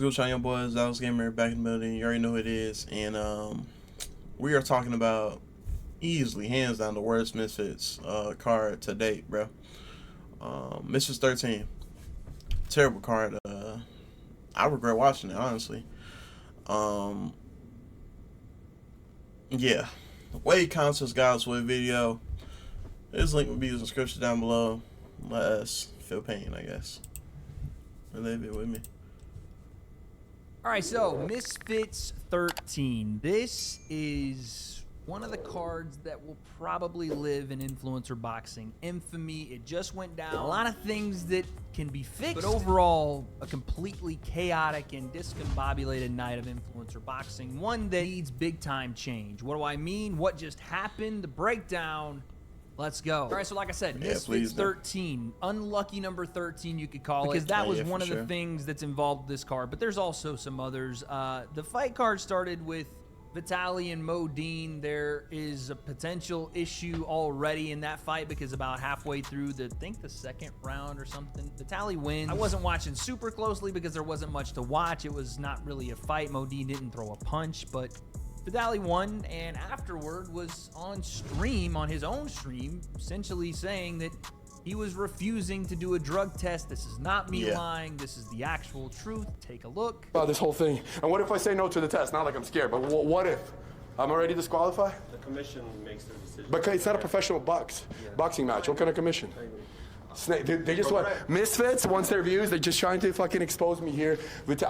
Go shine your boys, I was gamer back in the building. You already know who it is, and we are talking about easily, hands down, the worst Misfits card to date, bro. Misfits 13, terrible card. I regret watching it, honestly. Um, yeah, way counts guys with video. His link will be in the description down below. Let us feel pain, I guess. Relive it with me. All right, so Misfits 13. This is one of the cards that will probably live in influencer boxing infamy. It just went down. A lot of things that can be fixed, but overall, a completely chaotic and discombobulated night of influencer boxing. One that needs big time change. What do I mean? What just happened? The breakdown. Let's go. All right, so like I said, Misfits 13, unlucky number 13, you could call it, because that was one of the things that's involved with this card, but there's also some others. The fight card started with Vitaly and Modine. There is a potential issue already in that fight because about halfway through the second round or something, Vitaly wins. I wasn't watching super closely because there wasn't much to watch. It was not really a fight. Modine didn't throw a punch, but Vitaly won, and afterward was on stream, on his own stream, essentially saying that he was refusing to do a drug test. This is not me lying. This is the actual truth. Take a look. About this whole thing. And what if I say no to the test? Not like I'm scared, but what if? I'm already disqualified? The commission makes the decision. But it's not a professional boxing match. What kind of commission? Snake. They just want Misfits. Once their views, they're just trying to fucking expose me here.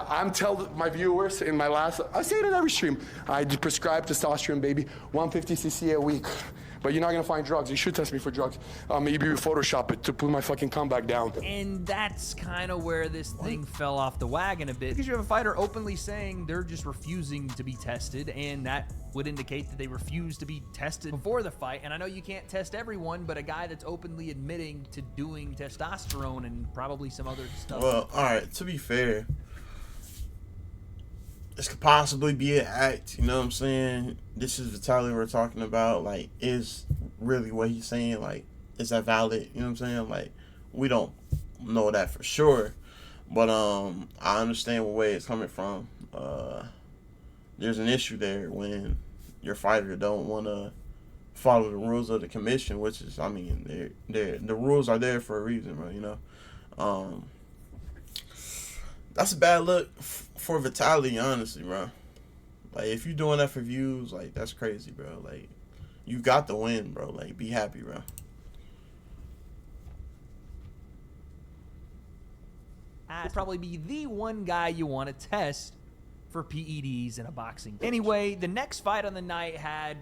I'm telling my viewers in my last. I say it in every stream. I prescribe testosterone, baby, 150 cc a week. But you're not gonna find drugs. You should test me for drugs. Maybe you Photoshop it to put my fucking comeback down. And that's kind of where this thing fell off the wagon a bit, because you have a fighter openly saying they're just refusing to be tested, and that would indicate that they refuse to be tested before the fight. And I know you can't test everyone, but a guy that's openly admitting to doing testosterone and probably some other stuff. Well, all right, to be fair, this could possibly be an act, you know what I'm saying? This is Vitaly we're talking about. Like, is really what he's saying, like, is that valid? You know what I'm saying? Like, we don't know that for sure, but I understand what way it's coming from. There's an issue there when your fighter don't want to follow the rules of the commission, which is, I mean, the rules are there for a reason, bro, you know? That's a bad look for Vitaly, honestly, bro. Like, if you're doing that for views, like, that's crazy, bro. Like, you got the win, bro. Like, be happy, bro. I'd probably be the one guy you want to test for PEDs in a boxing match. Anyway, the next fight on the night had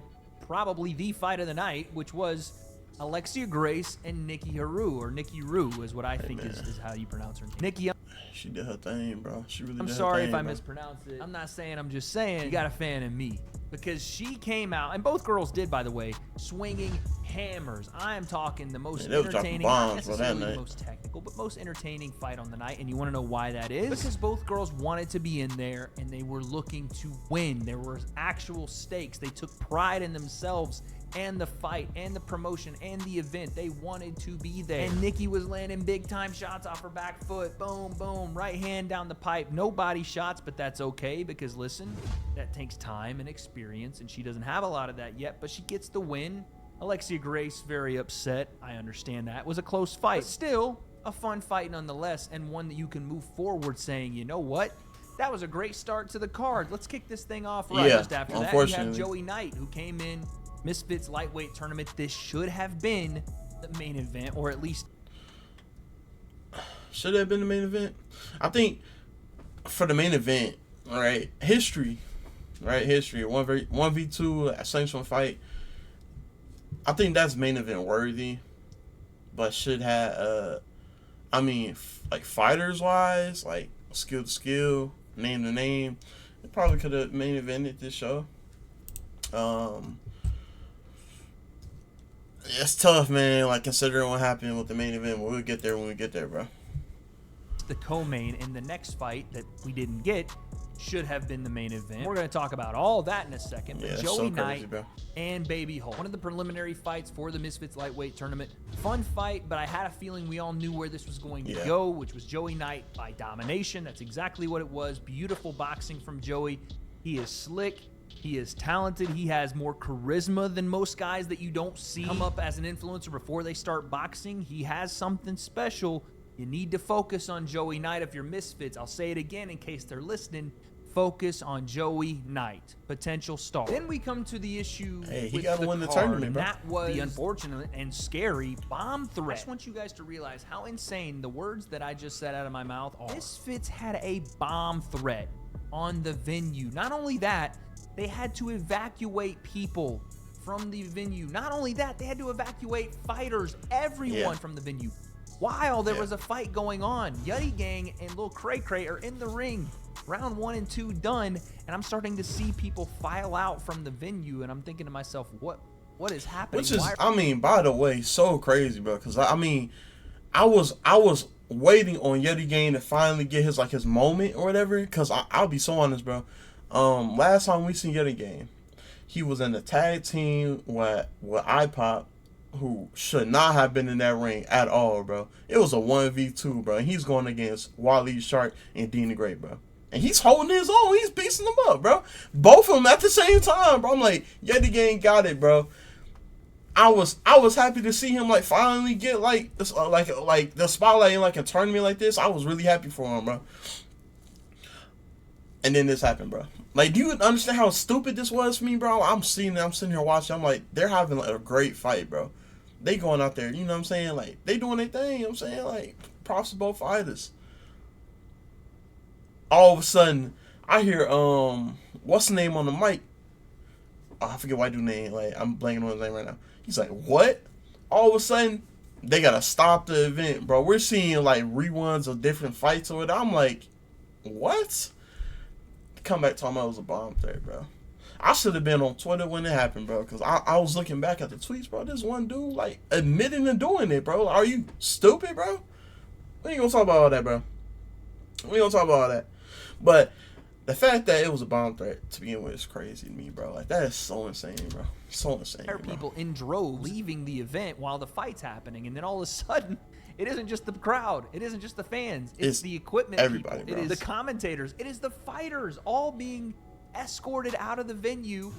probably the fight of the night, which was Alexia Grace and Nikki Haru, or Nikki Rue is what I think is how you pronounce her name. Nikki, she did her thing, bro. She really did her thing. I'm sorry if I mispronounced it. I'm not saying, I'm just saying you got a fan in me. Because she came out, and both girls did, by the way, swinging hammers. I am talking the most entertaining, not necessarily the most technical, but most entertaining fight on the night. And you want to know why that is? Because both girls wanted to be in there, and they were looking to win. There were actual stakes. They took pride in themselves and the fight and the promotion and the event. They wanted to be there. And Nikki was landing big time shots off her back foot. Boom, boom, right hand down the pipe. No body shots, but that's okay, because listen, that takes time and experience, and she doesn't have a lot of that yet, but she gets the win. Alexia Grace very upset. I understand that. It was a close fight. But still, a fun fight nonetheless, and one that you can move forward saying, you know what? That was a great start to the card. Let's kick this thing off right. Just after that, you have Joey Knight, who came in Misfits lightweight tournament. This should have been the main event, or at least should have been the main event. I think for the main event, all right, history, right? History, 1v2 sanctioned fight. I think that's main event worthy, but should have, I mean, like fighters wise, like skill to skill, name to name, it probably could have main evented this show. It's tough, man. Like, considering what happened with the main event, but we'll get there when we get there, bro. The co-main in the next fight that we didn't get should have been the main event. We're going to talk about all that in a second. But Yeah, Joey so crazy, Knight bro. and Baby Hulk, one of the preliminary fights for the Misfits lightweight tournament. Fun fight, but I had a feeling we all knew where this was going to go, which was Joey Knight by domination. That's exactly what it was. Beautiful boxing from Joey. He is slick. He is talented. He has more charisma than most guys that you don't see come up as an influencer before they start boxing. He has something special. You need to focus on Joey Knight if you're Misfits. I'll say it again in case they're listening. Focus on Joey Knight, potential star. Then we come to the issue He with gotta the win the card, tournament, and bro. that was the unfortunate and scary bomb threat. I just want you guys to realize how insane the words that I just said out of my mouth are. Misfits had a bomb threat on the venue. Not only that, they had to evacuate people from the venue. Not only that, they had to evacuate fighters, everyone from the venue. While there was a fight going on, Yuddy Gang and Lil Cray Cray are in the ring. Round 1 and 2 done, and I'm starting to see people file out from the venue, and I'm thinking to myself, what is happening? Which is, I mean, by the way, so crazy, bro. Because I mean, I was waiting on Yeti Gang to finally get his moment or whatever. Because I'll be so honest, bro. Last time we seen Yeti Gang, he was in the tag team with iPop, who should not have been in that ring at all, bro. It was a 1v2, bro. And he's going against Wally Shark and Dean the Great, bro. And he's holding his own. He's beating them up, bro. Both of them at the same time, bro. I'm like, Yeti Gang got it, bro. I was happy to see him finally get this, like the spotlight in a tournament like this. I was really happy for him, bro. And then this happened, bro. Do you understand how stupid this was for me, bro? I'm sitting here watching. I'm like, they're having a great fight, bro. They going out there, you know what I'm saying? They doing their thing, you know what I'm saying? Props to both fighters. All of a sudden, I hear what's the name on the mic? Oh, I forget white dude's name. I'm blanking on his name right now. He's like, what? All of a sudden, they gotta stop the event, bro. We're seeing reruns of different fights or whatever. I'm like, what? Come back talking about it was a bomb threat, bro. I should have been on Twitter when it happened, bro, because I was looking back at the tweets, bro. This one dude admitting to doing it, bro. Are you stupid, bro? We ain't gonna talk about all that, bro. We ain't gonna talk about all that. But the fact that it was a bomb threat to begin with is crazy to me, bro. That is so insane, bro. So insane. There are people in droves leaving the event while the fight's happening, and then all of a sudden, it isn't just the crowd. It isn't just the fans. It's the equipment everybody, people. bro. It is the commentators. It is the fighters all being escorted out of the venue,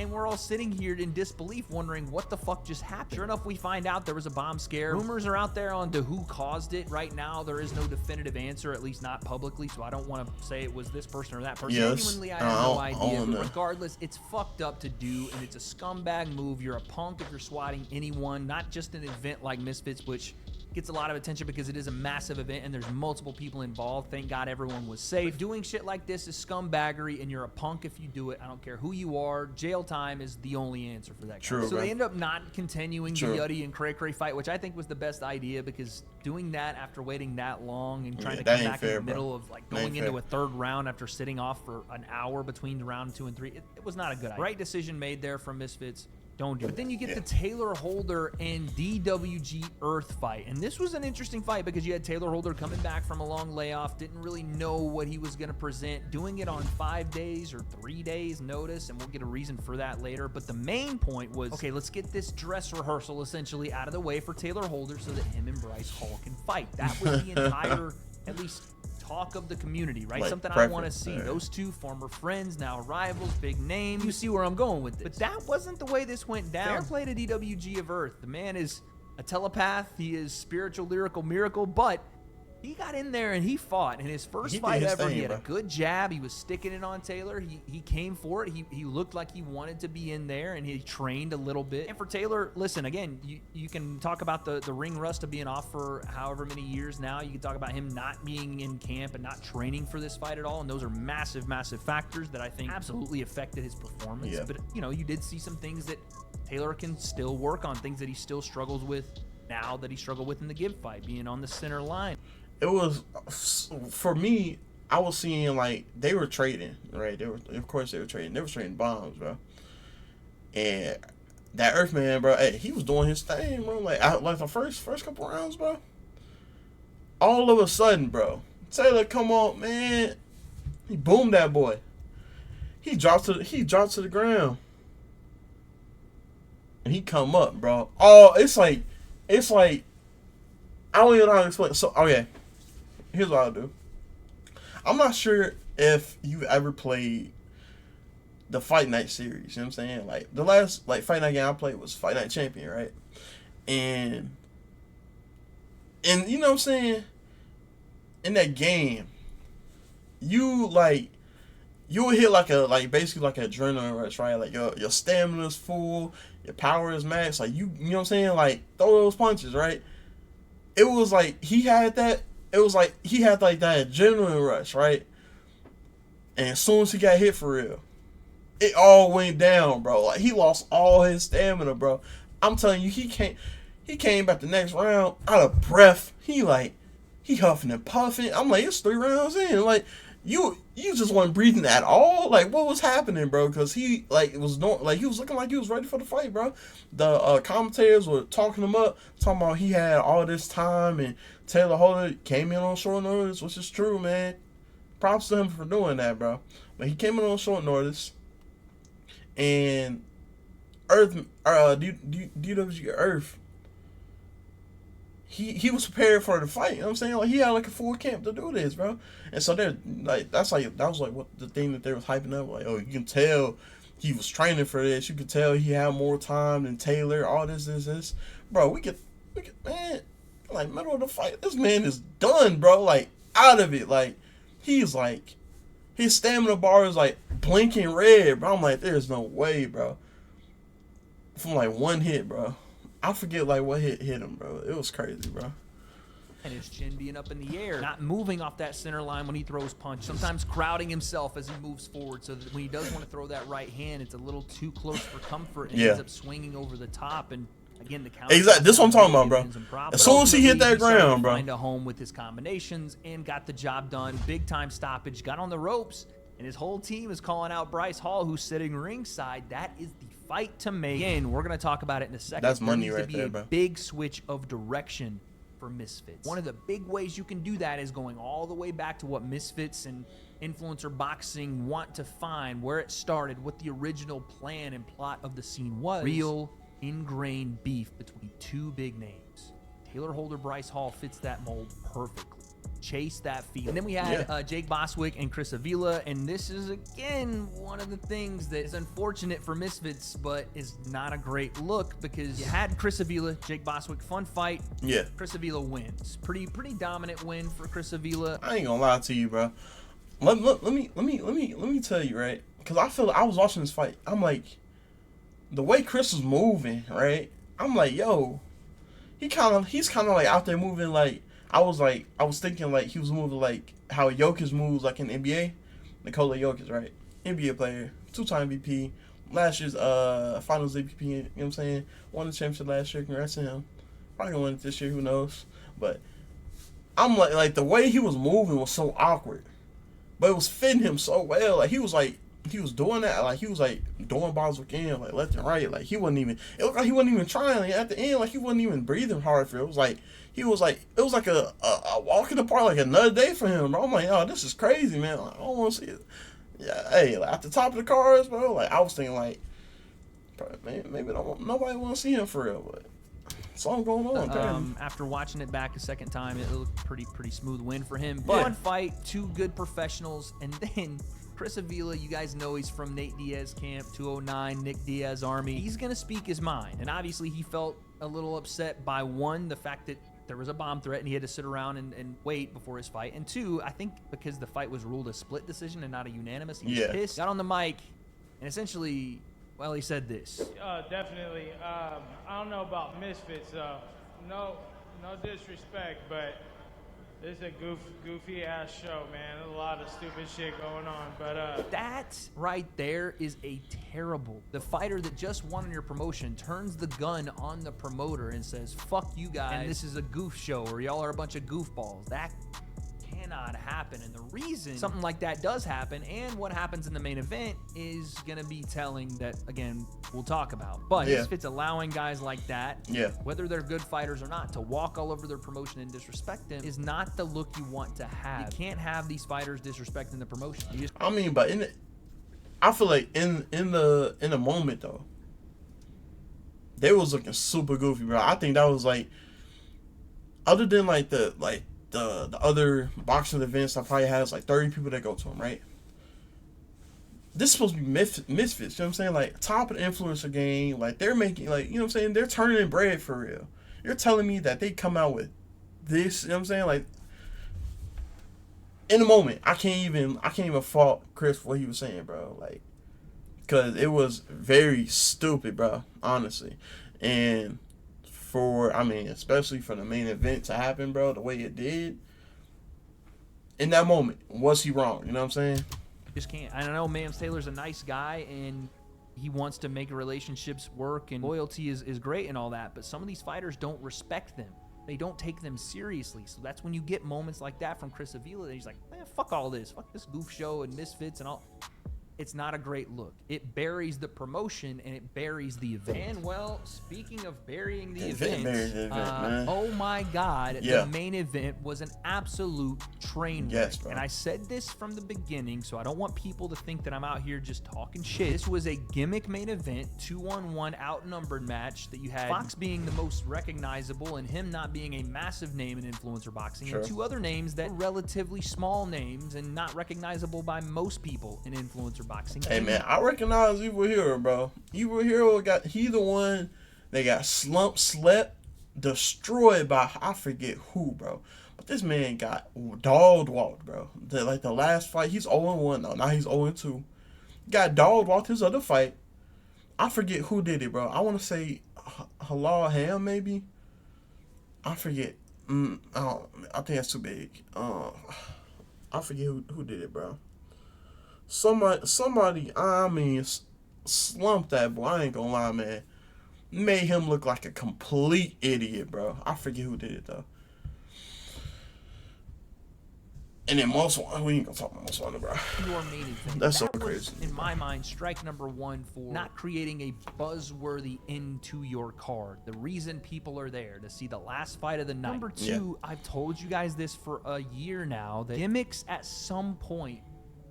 and we're all sitting here in disbelief wondering what the fuck just happened. Sure enough, we find out there was a bomb scare. Rumors are out there on to who caused it. Right now, there is no definitive answer, at least not publicly, so I don't want to say it was this person or that person. Yes. Genuinely, I have no idea, but know. regardless, it's fucked up to do, and it's a scumbag move. You're a punk if you're swatting anyone, not just an event like Misfits, which gets a lot of attention because it is a massive event and there's multiple people involved. Thank God everyone was safe. But doing shit like this is scumbaggery, and you're a punk if you do it. I don't care who you are. Jail time is the only answer for that. True, so bro. they end up not continuing the Yuddy and Cray Cray fight, which I think was the best idea, because doing that after waiting that long and trying to come back in the middle of going into a third round after sitting off for an hour between round 2 and 3, it was not a good idea. Right decision made there from Misfits. Don't do it. But then you get the Taylor Holder and DWG Earth fight. And this was an interesting fight because you had Taylor Holder coming back from a long layoff, didn't really know what he was going to present, doing it on 5 days or 3 days notice, and we'll get a reason for that later. But the main point was, okay, let's get this dress rehearsal essentially out of the way for Taylor Holder so that him and Bryce Hall can fight. That was the entire, at least, talk of the community, right? Something I want to see. Those two former friends, now rivals, big names. You see where I'm going with this. But that wasn't the way this went down. Fair play to DWG of Earth. The man is a telepath. He is spiritual, lyrical, miracle, but he got in there and he fought. In his first fight ever, he had a good jab. He was sticking it on Taylor. He came for it. He looked like he wanted to be in there, and he trained a little bit. And for Taylor, listen, again, you can talk about the ring rust of being off for however many years now. You can talk about him not being in camp and not training for this fight at all, and those are massive, massive factors that I think absolutely affected his performance. Yeah. But, you did see some things that Taylor can still work on, things that he still struggles with now that he struggled with in the Gibb fight, being on the center line. It was, for me, I was seeing they were trading, right? Of course they were trading. They were trading bombs, bro. And that Earthman, bro, he was doing his thing, bro. The first couple rounds, bro. All of a sudden, bro, Taylor come on, man. He boomed that boy. He dropped to the ground. And he come up, bro. Oh, it's like I don't even know how to explain. So, okay, here's what I'll do. I'm not sure if you've ever played the Fight Night series. You know what I'm saying? Like the last Fight Night game I played was Fight Night Champion, right? And you know what I'm saying? In that game, you would hit basically like an adrenaline rush, right? Like your stamina's full, your power is max. Like you know what I'm saying? Like throw those punches, right? It was like he had that. It was like he had like that adrenaline rush, right? And as soon as he got hit for real, it all went down, bro. Like he lost all his stamina, bro. I'm telling you, he came back the next round out of breath. He huffing and puffing. I'm like, it's 3 rounds in. Like you just weren't breathing at all. Like what was happening, bro? Because he he was looking like he was ready for the fight, bro. The commentators were talking him up, talking about he had all this time, and Taylor Holder came in on short notice, which is true, man. Props to him for doing that, bro. But he came in on short notice, and DWG Earth, he was prepared for the fight. You know what I'm saying? Like he had like a full camp to do this, bro. And so that was what the thing that they was hyping up. Like, oh, you can tell he was training for this. You could tell he had more time than Taylor. All this. Bro, we could man, like middle of the fight, this man is done, bro. Like out of it. Like he's like his stamina bar is like blinking red, bro. I'm like, there's no way, bro. From like one hit, bro. I forget like what hit him, bro. It was crazy, bro. And his chin being up in the air, not moving off that center line when he throws punch, sometimes crowding himself as he moves forward, so that when he does want to throw that right hand, it's a little too close for comfort, and ends up swinging over the top. And again, the counter. Exactly. This is what I'm talking about, bro. As soon as he hit that ground, bro. Find a home with his combinations and got the job done. Big time stoppage, got on the ropes, and his whole team is calling out Bryce Hall, who's sitting ringside. That is the fight to make. Again, we're going to talk about it in a second. That's money right there, bro. Big switch of direction for Misfits. One of the big ways you can do that is going all the way back to what Misfits and influencer boxing want to find, where it started, what the original plan and plot of the scene was. Real ingrained beef between two big names. Taylor Holder, Bryce Hall fits that mold perfectly. Chase that feed. And then we had Jake Boswick and Chris Avila, and this is again one of the things that is unfortunate for Misfits, but is not a great look, because you had Chris Avila, Jake Boswick, fun fight. Yeah. Chris Avila wins. Pretty dominant win for Chris Avila. I ain't gonna lie to you, bro. Let me tell you, right? Because I was watching this fight. I'm like, the way Chris was moving, right? I'm like, yo, he's kind of like out there moving like. I was thinking like he was moving like how Jokic moves like in the NBA. Nikola Jokic, right? NBA player, 2-time MVP, last year's Finals MVP. You know what I'm saying? Won the championship last year. Congrats to him. Probably gonna win it this year. Who knows? But I'm like the way he was moving was so awkward, but it was fitting him so well. Like he was doing that. Like he was like doing balls again, like left and right. Like he wasn't even. It looked like he wasn't even trying. Like, at the end, like he wasn't even breathing hard for it. It was like it was like a walk in the park, like another day for him, bro. I'm like, oh, this is crazy, man. Like, I don't want to see it. Yeah, hey, like, at the top of the cards, bro. Like I was thinking, like, man, maybe nobody want to see him for real, but something going on. After watching it back a second time, it looked pretty smooth win for him. But one fight, two good professionals, and then Chris Avila, you guys know he's from Nate Diaz camp, 209, Nick Diaz Army. He's going to speak his mind. And obviously he felt a little upset by, one, the fact that there was a bomb threat and he had to sit around and wait before his fight. And two, I think because the fight was ruled a split decision and not a unanimous, he was pissed. Got on the mic and essentially, well, he said this. Definitely. I don't know about Misfits, though. No disrespect, but this is a goofy ass show, man. There's a lot of stupid shit going on, but that right there is a terrible. The fighter that just won your promotion turns the gun on the promoter and says, "Fuck you guys, and this is a goof show, or y'all are a bunch of goofballs." That cannot happen. And the reason something like that does happen and what happens in the main event is going to be telling that, again, we'll talk about. But Misfits allowing guys like that, whether they're good fighters or not, to walk all over their promotion and disrespect them is not the look you want to have. You can't have these fighters disrespecting the promotion. I mean, but I feel like in the moment though, they was looking super goofy, bro. I think that was like, other than like the other boxing events, I probably has like 30 people that go to them, right? This is supposed to be Misfits, you know what I'm saying? Like, top of the influencer game, like, they're making, like, you know what I'm saying? They're turning in bread for real. You're telling me that they come out with this, you know what I'm saying? Like, in the moment, I can't even fault Chris for what he was saying, bro. Like, because it was very stupid, bro, honestly. And especially for the main event to happen, bro, the way it did, in that moment, was he wrong? You know what I'm saying? Just can't. I know Mams Taylor's a nice guy and he wants to make relationships work and loyalty is great and all that, but some of these fighters don't respect them. They don't take them seriously. So that's when you get moments like that from Chris Avila that he's like, man, fuck all this. Fuck this goof show and Misfits and all. It's not a great look. It buries the promotion and it buries the event. And, well, speaking of burying the event, man. Oh my God, the main event was an absolute train wreck. Yes, bro. And I said this from the beginning, so I don't want people to think that I'm out here just talking shit. This was a gimmick main event, 2-on-1 outnumbered match that you had Fox being the most recognizable and him not being a massive name in influencer boxing, and two other names that were relatively small names and not recognizable by most people in influencer boxing. Hey man, I recognize Evil Hero, bro. Evil Hero he the one that got slept, destroyed by I forget who, bro. But this man got dog walked, bro. The last fight, he's 0-1 though. Now he's 0-2. Got dog walked his other fight. I forget who did it, bro. I want to say Halal Ham, maybe. I forget. I think that's too big. I forget who did it, bro. Somebody, I mean, slumped that boy. I ain't gonna lie, man. Made him look like a complete idiot, bro. I forget who did it, though. And then most one, we ain't gonna talk about most one, bro. Your main event. That's so That crazy. was, in my mind, strike number one for not creating a buzzworthy end to your card. The reason people are there to see the last fight of the night. Number two, I've told you guys this for a year now, that gimmicks at some point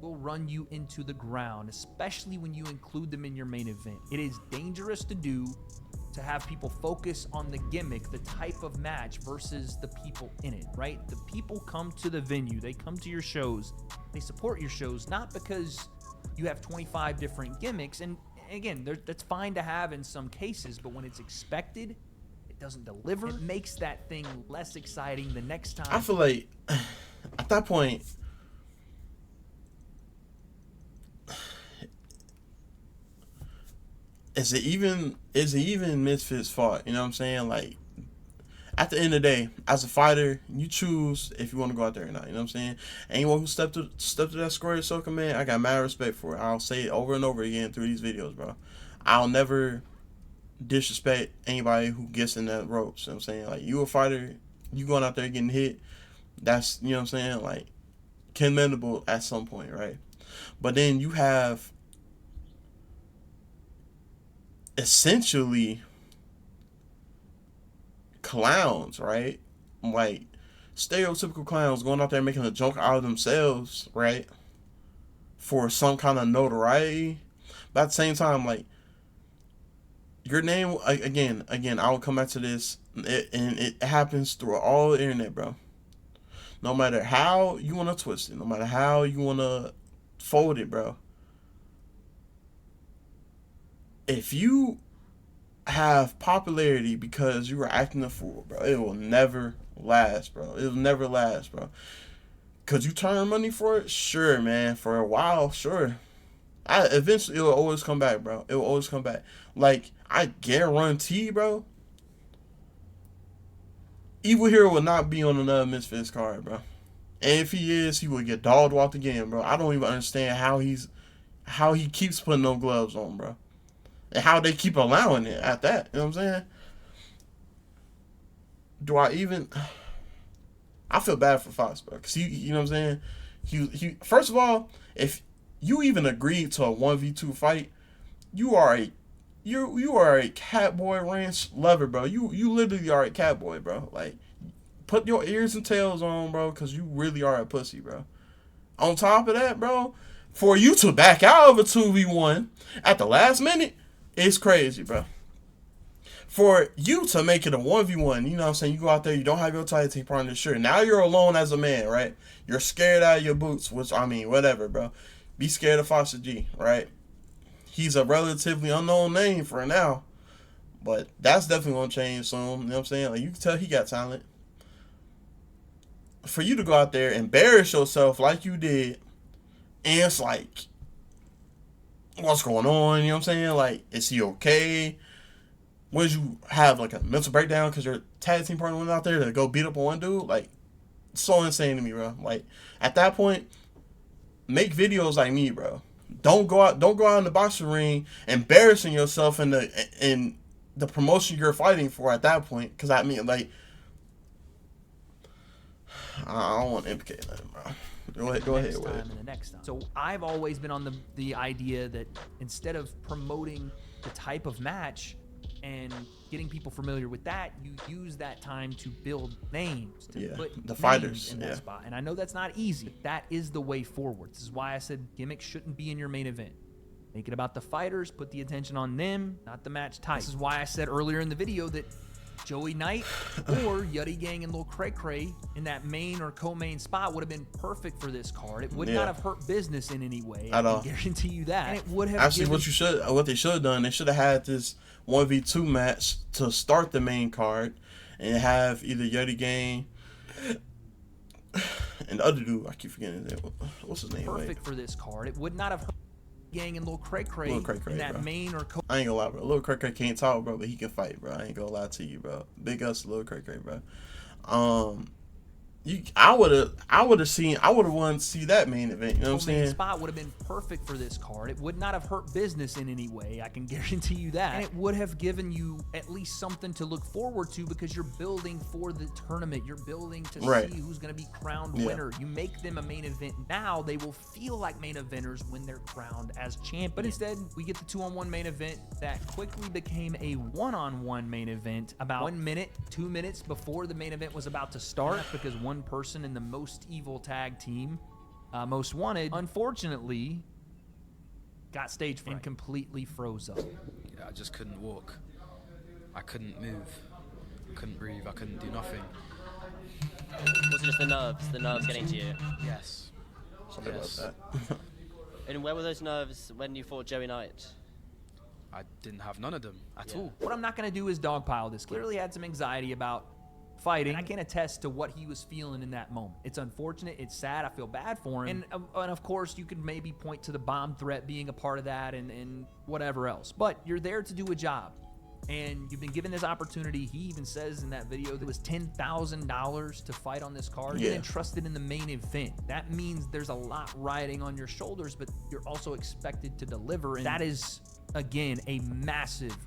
will run you into the ground, especially when you include them in your main event. It is dangerous to do, to have people focus on the gimmick, the type of match, versus the people in it, right? The people come to the venue, they come to your shows, they support your shows, not because you have 25 different gimmicks, and again, that's fine to have in some cases, but when it's expected, it doesn't deliver, it makes that thing less exciting the next time. I feel like, at that point, is it even Misfits' fault? You know what I'm saying? Like, at the end of the day, as a fighter, you choose if you want to go out there or not. You know what I'm saying? Anyone who stepped to that square soaker, man, I got mad respect for it. I'll say it over and over again through these videos, bro. I'll never disrespect anybody who gets in that ropes. You know what I'm saying? Like, you a fighter, you going out there getting hit, that's, you know what I'm saying? Like, commendable at some point, right? But then you have essentially clowns, right? Like, stereotypical clowns going out there making a joke out of themselves, right? For some kind of notoriety. But at the same time, like, your name, again, I will come back to this, and it happens through all the internet, bro. No matter how you want to twist it, no matter how you want to fold it, bro. If you have popularity because you were acting a fool, bro, it will never last, bro. It will never last, bro. Could you turn money for it? Sure, man. For a while, sure. Eventually, it will always come back, bro. It will always come back. Like, I guarantee, bro, Evil Hero will not be on another Misfits card, bro. And if he is, he will get dog walked again, bro. I don't even understand how he keeps putting no gloves on, bro. And how they keep allowing it at that. You know what I'm saying? I feel bad for Fox, bro, because you know what I'm saying. He first of all, if you even agreed to a 1v2 fight, you are a you are a Catboy Ranch lover, bro. You literally are a Catboy, bro. Like, put your ears and tails on, bro, because you really are a pussy, bro. On top of that, bro, for you to back out of a 2v1 at the last minute, it's crazy, bro. For you to make it a 1v1, you know what I'm saying? You go out there, you don't have your tag team partner, sure. Now you're alone as a man, right? You're scared out of your boots, which, I mean, whatever, bro. Be scared of Foster G, right? He's a relatively unknown name for now, but that's definitely going to change soon. You know what I'm saying? Like, you can tell he got talent. For you to go out there and embarrass yourself like you did, and it's like, what's going on? You know what I'm saying? Like, is he okay? Would you have like a mental breakdown because your tag team partner went out there to go beat up on one dude? Like, so insane to me, bro. Like, at that point, make videos like me, bro. Don't go out in the boxing ring embarrassing yourself in the promotion you're fighting for at that point. Because I mean, like, I don't want to implicate nothing, bro. Go ahead. And the next time. So I've always been on the idea that instead of promoting the type of match and getting people familiar with that, you use that time to build names, to put the names fighters in that spot. And I know that's not easy, but that is the way forward. This is why I said gimmicks shouldn't be in your main event. Make it about the fighters, put the attention on them, not the match type. This is why I said earlier in the video that Joey Knight or Yuddy Gang and Lil Cray Cray in that main or co-main spot would have been perfect for this card. It would not have hurt business in any way. I can guarantee you that. And it would have actually what they should have done, they should have had this 1v2 match to start the main card and have either Yuddy Gang and the other dude, I keep forgetting his name. What's his name? Perfect for this card. It would not have hurt Gang and Lil Cray Cray in that bro. main or I ain't gonna lie, bro. Lil Cray Cray can't talk, bro, but he can fight, bro. I ain't gonna lie to you, bro. Big ups to Lil Cray Cray, bro. I would have wanted to see that main event. You know what I'm saying? Spot would have been perfect for this card. It would not have hurt business in any way. I can guarantee you that. And it would have given you at least something to look forward to because you're building for the tournament. You're building to see who's going to be crowned winner. You make them a main event now, they will feel like main eventers when they're crowned as champion. But instead, we get the 2-on-1 main event that quickly became a 1-on-1 main event about 1 minute, 2 minutes before the main event was about to start because one person in the most evil tag team, Most Wanted, unfortunately got stage fright and completely froze up. Yeah, I just couldn't walk. I couldn't move. I couldn't breathe. I couldn't do nothing. Was it just the nerves getting to you? Yes. Sorry about that. And where were those nerves when you fought Joey Knight? I didn't have none of them at all. What I'm not going to do is dogpile this. Clearly had some anxiety about fighting. And I can attest to what he was feeling in that moment. It's unfortunate. It's sad. I feel bad for him. And of course, you could maybe point to the bomb threat being a part of that and whatever else. But you're there to do a job. And you've been given this opportunity. He even says in that video that it was $10,000 to fight on this card. You're entrusted in the main event. That means there's a lot riding on your shoulders, but you're also expected to deliver. And that is, again, a massive,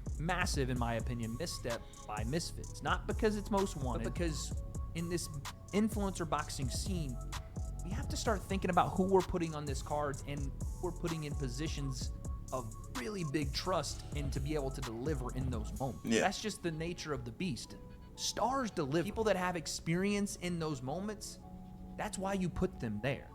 in my opinion, misstep by Misfits. Not because it's Most Wanted, but because in this influencer boxing scene, we have to start thinking about who we're putting on this cards and who we're putting in positions of really big trust and to be able to deliver in those moments. That's just the nature of the beast. Stars deliver. People that have experience in those moments, that's why you put them there.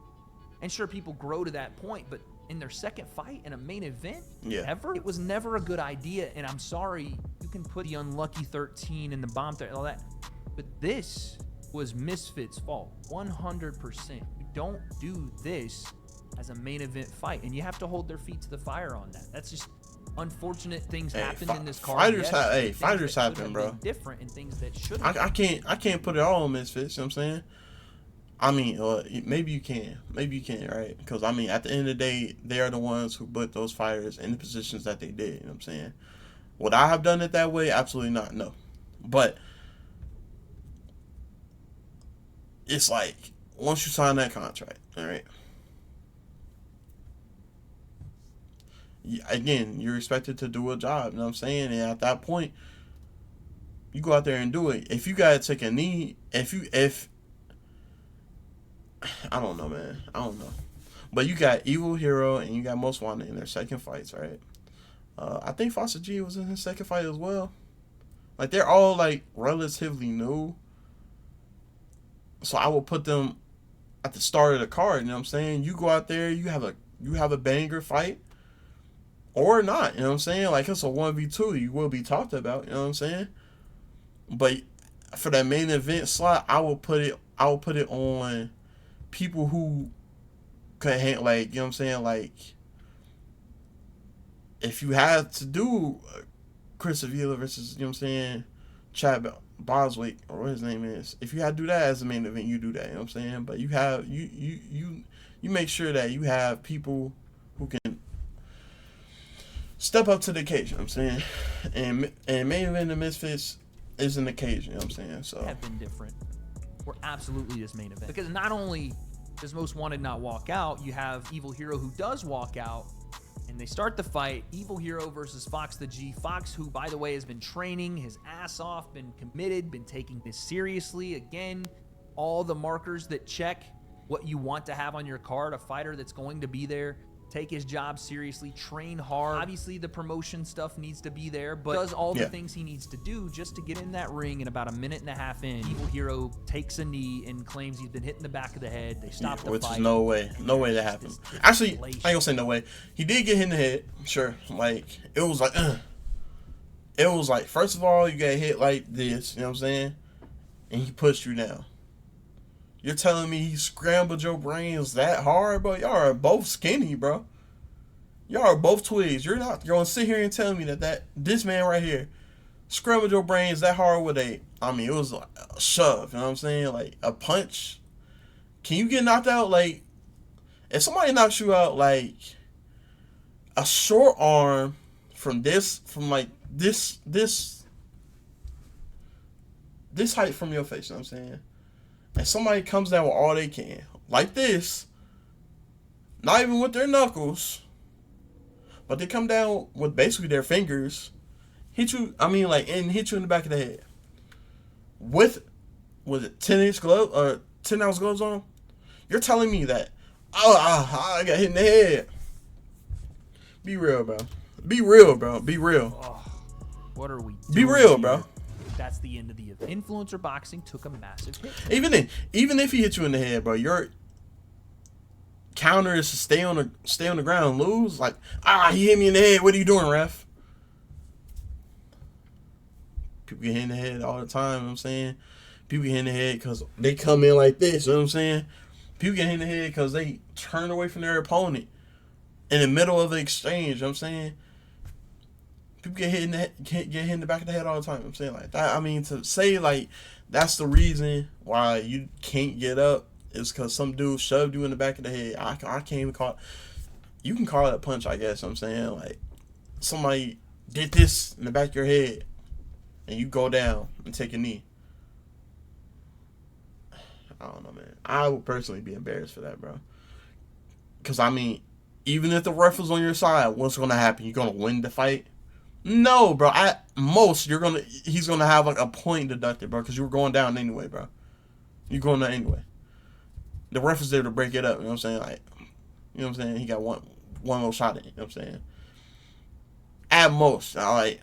And sure, people grow to that point, but in their second fight in a main event ever, it was never a good idea. And I'm sorry, you can put the unlucky 13 and the bomb there and all that, but this was Misfits' fault, 100%. You don't do this as a main event fight, and you have to hold their feet to the fire on that. That's just unfortunate. Things happened in this card. Fighters happen, bro. Different and things that shouldn't. I can't put it all on Misfits. You know what I'm saying? I mean, maybe you can, right? Because I mean, at the end of the day, they are the ones who put those fighters in the positions that they did. You know what I'm saying? Would I have done it that way? Absolutely not. No, but it's like once you sign that contract, all right. Again, you're expected to do a job, you know what I'm saying? And at that point, you go out there and do it. If you gotta take a knee, if I don't know, man. I don't know. But you got Evil Hero and you got Most Wanted in their second fights, right? I think Foster G was in his second fight as well. Like, they're all, like, relatively new. So I will put them at the start of the card, you know what I'm saying? You go out there, you have a banger fight. Or not, you know what I'm saying? Like, it's a 1v2, you will be talked about, you know what I'm saying? But for that main event slot, I will put it on people who could hang, like, you know what I'm saying? Like, if you had to do Chris Avila versus, you know what I'm saying, Chad Boswick, or what his name is, if you had to do that as the main event, you do that, you know what I'm saying? But you have, you make sure that you have people who can step up to the occasion, you know what I'm saying? And main event the Misfits is an occasion, you know what I'm saying? So have been different. We're absolutely this main event. Because not only does Most Wanted not walk out, you have Evil Hero who does walk out, and they start the fight. Evil Hero versus Fox the G. Fox, who, by the way, has been training his ass off, been committed, been taking this seriously. Again, all the markers that check what you want to have on your card, a fighter that's going to be there, take his job seriously, train hard. Obviously, the promotion stuff needs to be there, but does all the things he needs to do just to get in that ring. And about a minute and a half in, Evil Hero takes a knee and claims he's been hit in the back of the head. They stop the which fight. is no way that happened. Actually, I ain't gonna say no way. He did get hit in the head, sure. Like, it was like, first of all, you got hit like this, you know what I'm saying? And he pushed you down. You're telling me he scrambled your brains that hard, bro? Y'all are both skinny, bro. Y'all are both twigs. You're not going to sit here and tell me that this man right here scrambled your brains that hard with it was like a shove, you know what I'm saying? Like, a punch. Can you get knocked out? Like, if somebody knocks you out, like, a short arm from this height from your face, you know what I'm saying? And somebody comes down with all they can, like this, not even with their knuckles, but they come down with basically their fingers, hit you, and hit you in the back of the head. With, was it 10-inch glove or 10-ounce gloves on? You're telling me that, I got hit in the head. Be real, bro. Be real, bro. Be real. Oh, what are we doing? Be real, here? bro. That's the end of the event. Influencer Boxing took a massive hit. Even if he hit you in the head, bro, your counter is to stay on the ground and lose. Like, he hit me in the head. What are you doing, ref? People get hit in the head all the time, you know what I'm saying? People get hit in the head because they come in like this, you know what I'm saying? People get hit in the head because they turn away from their opponent in the middle of the exchange, you know what I'm saying? People get hit in the back of the head all the time, you know what I'm saying? Like that, to say, like, that's the reason why you can't get up is because some dude shoved you in the back of the head. I can't even call it. You can call it a punch, I guess, you know what I'm saying? Like, somebody did this in the back of your head, and you go down and take a knee. I don't know, man. I would personally be embarrassed for that, bro. Because, even if the ref was on your side, what's going to happen? You're going to win the fight? No, bro. At most, he's going to have, like, a point deducted, bro, because you were going down anyway, bro. You're going down anyway. The ref is there to break it up, you know what I'm saying? Like, you know what I'm saying? He got one little shot at it, you know what I'm saying? At most, I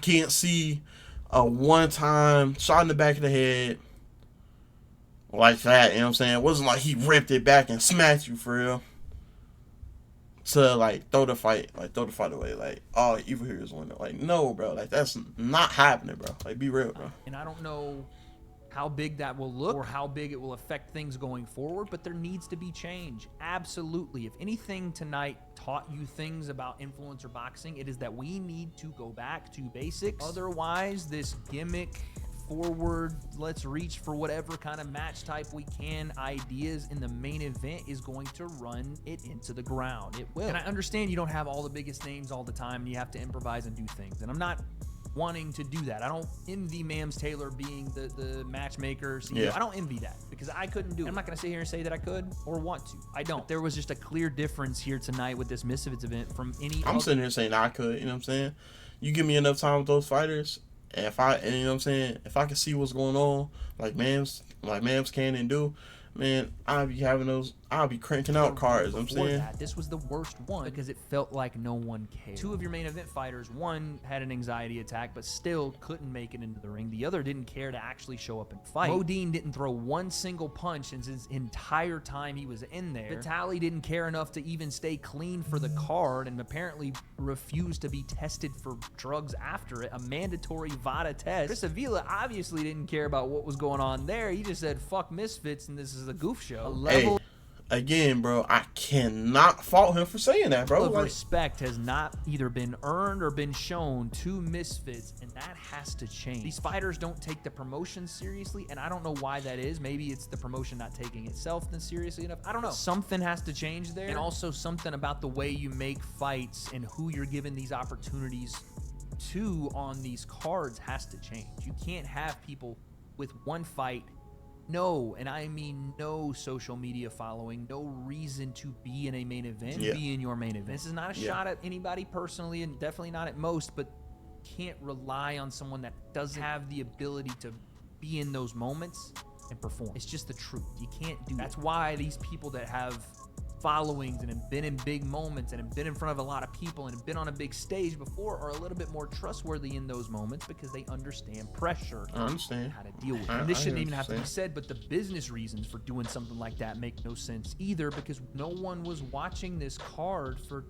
can't see a one-time shot in the back of the head like that, you know what I'm saying? It wasn't like he ripped it back and smacked you for real. To, like, throw the fight away. Like, Evil Hero's winning. Like, no, bro. Like, that's not happening, bro. Like, be real, bro. And I don't know how big that will look or how big it will affect things going forward, but there needs to be change. Absolutely. If anything tonight taught you things about influencer boxing, it is that we need to go back to basics. Otherwise, this gimmick forward, let's reach for whatever kind of match type we can ideas in the main event is going to run it into the ground. It will. And I understand you don't have all the biggest names all the time and you have to improvise and do things. And I'm not wanting to do that. I don't envy Mams Taylor being the matchmaker, CEO. Yeah. I don't envy that because I couldn't do it. I'm not going to sit here and say that I could or want to. I don't. But there was just a clear difference here tonight with this Misfits event from any I'm sitting here saying I could, you know what I'm saying? You give me enough time with those fighters, and you know what I'm saying, if I can see what's going on, like Mams can and do, man, I'll be having those. I'll be cranking out cards. I'm Before saying. that, this was the worst one because it felt like no one cared. Two of your main event fighters, one had an anxiety attack but still couldn't make it into the ring. The other didn't care to actually show up and fight. Modine didn't throw one single punch in his entire time he was in there. Vitaly didn't care enough to even stay clean for the card and apparently refused to be tested for drugs after it, a mandatory VADA test. Chris Avila obviously didn't care about what was going on there. He just said, fuck Misfits and this is a goof show. A level Again, bro, I cannot fault him for saying that, bro. of Like, respect has not either been earned or been shown to Misfits, and that has to change. These fighters don't take the promotion seriously, and I don't know why that is. Maybe it's the promotion not taking itself then seriously enough. I don't know. Something has to change there, and also something about the way you make fights and who you're giving these opportunities to on these cards has to change. You can't have people with one fight, no, and I mean no social media following, no reason to be in a main event, be in your main event. This is not a shot at anybody personally and definitely not at most, but can't rely on someone that doesn't have the ability to be in those moments and perform. It's just the truth. You can't do That's why these people that have followings and have been in big moments and have been in front of a lot of people and have been on a big stage before are a little bit more trustworthy in those moments because they understand pressure. I understand. How to deal with it. And this shouldn't even have to be said, but the business reasons for doing something like that make no sense either because no one was watching this card for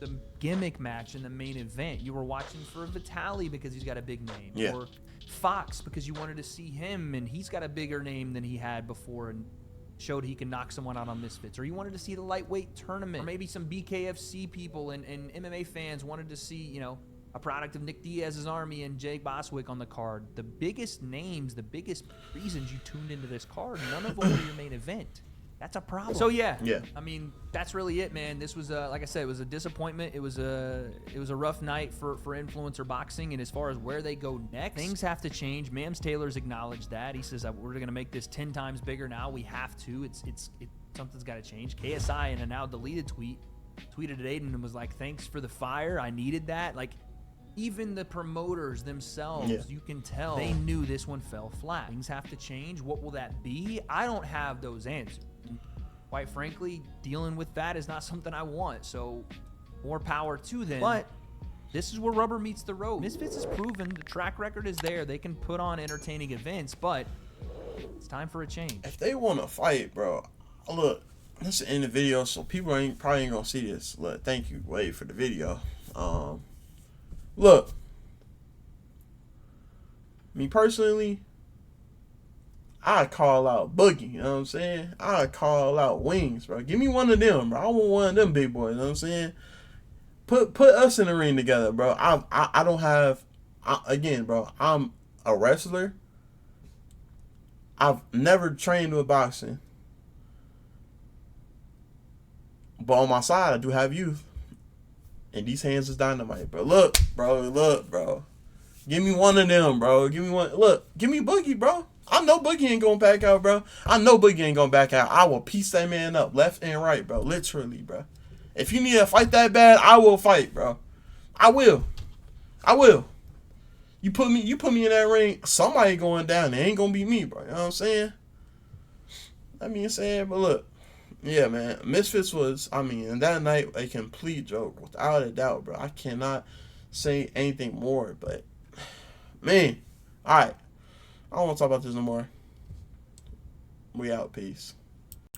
the gimmick match in the main event. You were watching for Vitaly because he's got a big name. Or Fox because you wanted to see him and he's got a bigger name than he had before and showed he can knock someone out on Misfits, or you wanted to see the lightweight tournament, or maybe some BKFC people and MMA fans wanted to see, you know, a product of Nick Diaz's army and Jake Boswick on the card. The biggest names, the biggest reasons you tuned into this card, none of them were your main event. That's a problem. So yeah, I mean, that's really it, man. This was like I said, it was a disappointment. It was a rough night for influencer boxing. And as far as where they go next, things have to change. Mams Taylor's acknowledged that. He says that we're going to make this 10 times bigger now. We have to. Something's got to change. KSI in a now deleted tweet tweeted at Aiden and was like, "Thanks for the fire. I needed that." Like, even the promoters themselves, you can tell they knew this one fell flat. Things have to change. What will that be? I don't have those answers. Quite frankly, dealing with that is not something I want. So more power to them. But this is where rubber meets the road. Misfits has proven the track record is there. They can put on entertaining events, but it's time for a change. If they want to fight, bro, look, this is in the video, so people probably ain't gonna see this. Look, thank you, Wade, for the video. Look, me personally, I call out Boogie, you know what I'm saying? I call out Wings, bro. Give me one of them, bro. I want one of them big boys, you know what I'm saying? Put us in the ring together, bro. I don't have, again, bro, I'm a wrestler. I've never trained with boxing. But on my side, I do have youth. And these hands is dynamite, bro. Look, bro. Give me one of them, bro. Give me one. Look, give me Boogie, bro. I know Boogie ain't gonna back out, bro. I know Boogie ain't gonna back out. I will piece that man up left and right, bro. Literally, bro. If you need to fight that bad, I will fight, bro. I will. You put me in that ring, somebody going down. It ain't gonna be me, bro. You know what I'm saying? But look, yeah, man. Misfits was, that night a complete joke, without a doubt, bro. I cannot say anything more, but man, all right. I don't want to talk about this no more. We out. Peace.